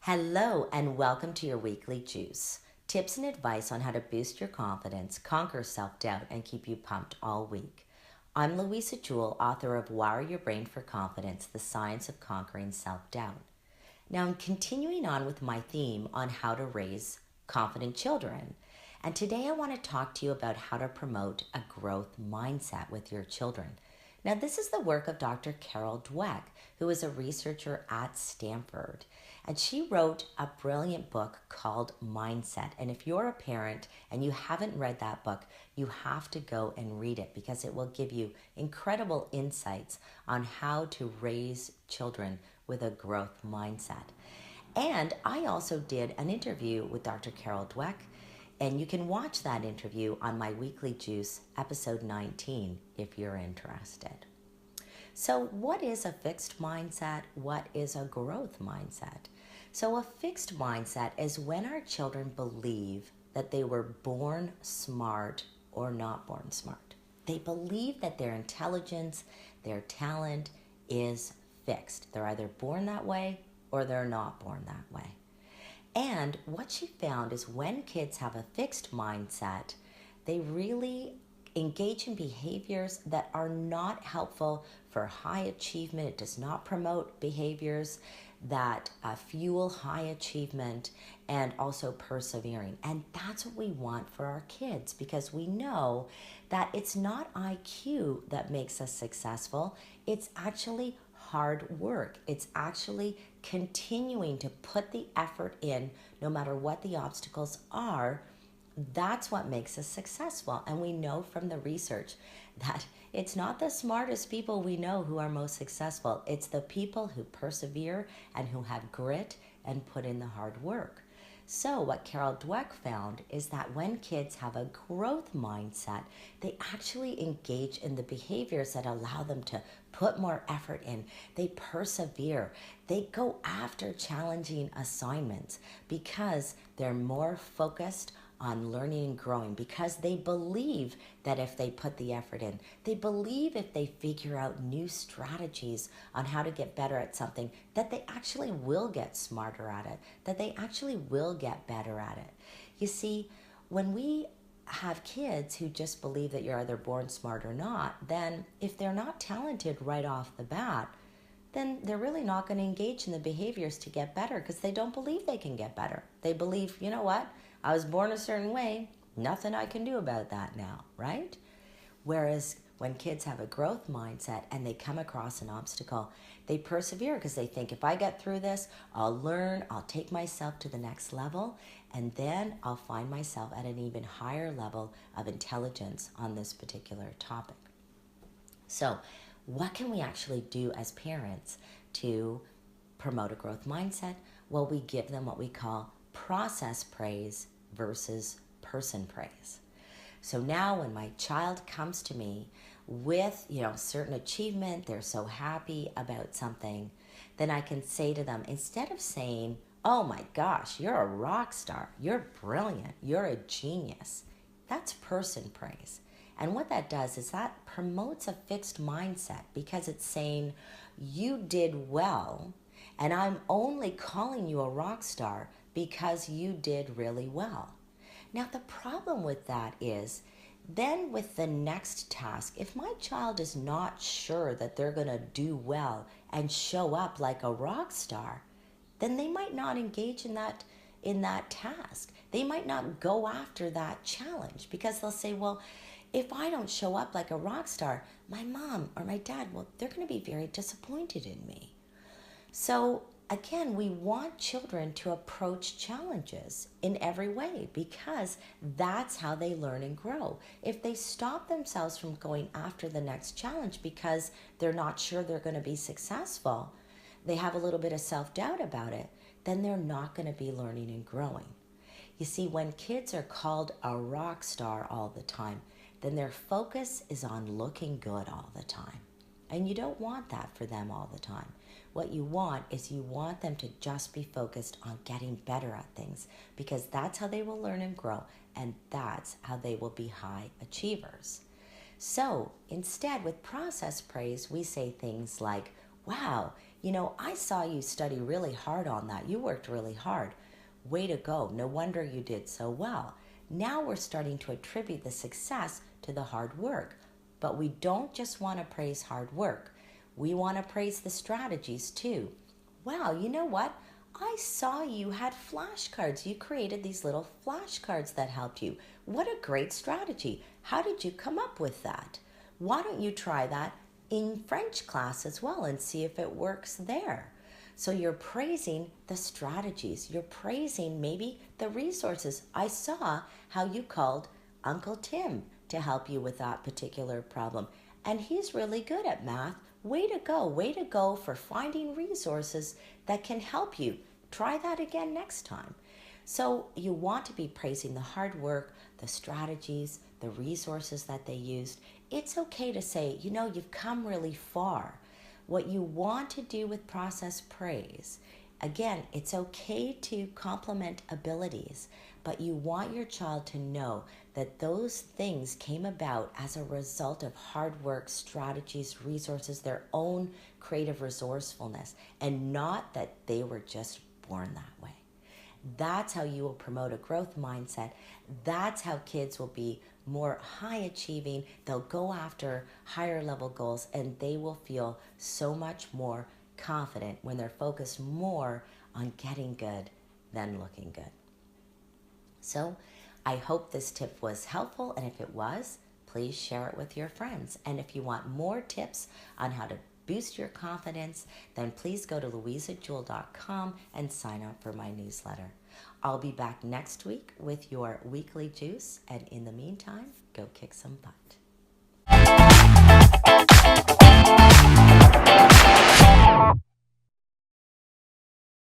Hello, and welcome to your weekly juice. Tips and advice on how to boost your confidence, conquer self doubt, and keep you pumped all week. I'm Louisa Jewell, author of Wire Your Brain for Confidence: The Science of Conquering Self Doubt. Now, I'm continuing on with my theme on how to raise confident children. And today I want to talk to you about how to promote a growth mindset with your children. Now, this is the work of Dr. Carol Dweck, who is a researcher at Stanford. And she wrote a brilliant book called Mindset. And if you're a parent and you haven't read that book, you have to go and read it because it will give you incredible insights on how to raise children with a growth mindset. And I also did an interview with Dr. Carol Dweck, and you can watch that interview on my Weekly Juice, episode 19, if you're interested. So what is a fixed mindset? What is a growth mindset? So a fixed mindset is when our children believe that they were born smart or not born smart. They believe that their intelligence, their talent is fixed. They're either born that way or they're not born that way. And what she found is when kids have a fixed mindset, they really engage in behaviors that are not helpful for high achievement. It does not promote behaviors that fuel high achievement and also persevering. And that's what we want for our kids, because we know that it's not IQ that makes us successful. It's actually hard work. It's actually continuing to put the effort in no matter what the obstacles are. That's what makes us successful. And we know from the research that it's not the smartest people we know who are most successful. It's the people who persevere and who have grit and put in the hard work. So what Carol Dweck found is that when kids have a growth mindset, they actually engage in the behaviors that allow them to put more effort in. They persevere. They go after challenging assignments because they're more focused on learning and growing, because they believe that if they put the effort in, they believe if they figure out new strategies on how to get better at something, that they actually will get smarter at it, that they actually will get better at it. You see, when we have kids who just believe that you're either born smart or not, then if they're not talented right off the bat, then they're really not going to engage in the behaviors to get better because they don't believe they can get better. They believe, you know what? I was born a certain way. Nothing I can do about that now, right? Whereas when kids have a growth mindset and they come across an obstacle, they persevere because they think, if I get through this, I'll learn, I'll take myself to the next level, and then I'll find myself at an even higher level of intelligence on this particular topic. So what can we actually do as parents to promote a growth mindset? Well, we give them what we call process praise versus person praise. So now when my child comes to me with, certain achievement, they're so happy about something, then I can say to them, instead of saying, oh my gosh, you're a rock star, you're brilliant, you're a genius, that's person praise. And what that does is that promotes a fixed mindset, because it's saying you did well and I'm only calling you a rock star because you did really well. Now, the problem with that is then with the next task, if my child is not sure that they're going to do well and show up like a rock star, then they might not engage in that task. They might not go after that challenge because they'll say, well, if I don't show up like a rock star, my mom or my dad, well, they're going to be very disappointed in me. So again, we want children to approach challenges in every way because that's how they learn and grow. If they stop themselves from going after the next challenge because they're not sure they're going to be successful, they have a little bit of self-doubt about it, then they're not going to be learning and growing. You see, when kids are called a rock star all the time, then their focus is on looking good all the time. And you don't want that for them all the time. What you want is you want them to just be focused on getting better at things, because that's how they will learn and grow, and that's how they will be high achievers. So instead, with process praise, we say things like, wow, I saw you study really hard on that. You worked really hard. Way to go. No wonder you did so well. Now we're starting to attribute the success to the hard work. But we don't just want to praise hard work. We want to praise the strategies too. Wow, you know what? I saw you had flashcards. You created these little flashcards that helped you. What a great strategy. How did you come up with that? Why don't you try that in French class as well and see if it works there? So you're praising the strategies. You're praising maybe the resources. I saw how you called Uncle Tim to help you with that particular problem. And he's really good at math. Way to go. Way to go for finding resources that can help you. Try that again next time. So you want to be praising the hard work, the strategies, the resources that they used. It's okay to say, you've come really far. What you want to do with process praise, again, it's okay to compliment abilities, but you want your child to know that those things came about as a result of hard work, strategies, resources, their own creative resourcefulness, and not that they were just born that way. That's how you will promote a growth mindset. That's how kids will be more high achieving. They'll go after higher level goals, and they will feel so much more confident when they're focused more on getting good than looking good. So I hope this tip was helpful, and if it was, please share it with your friends. And if you want more tips on how to boost your confidence, then please go to louisajewel.com and sign up for my newsletter. I'll be back next week with your weekly juice, and in the meantime, go kick some butt.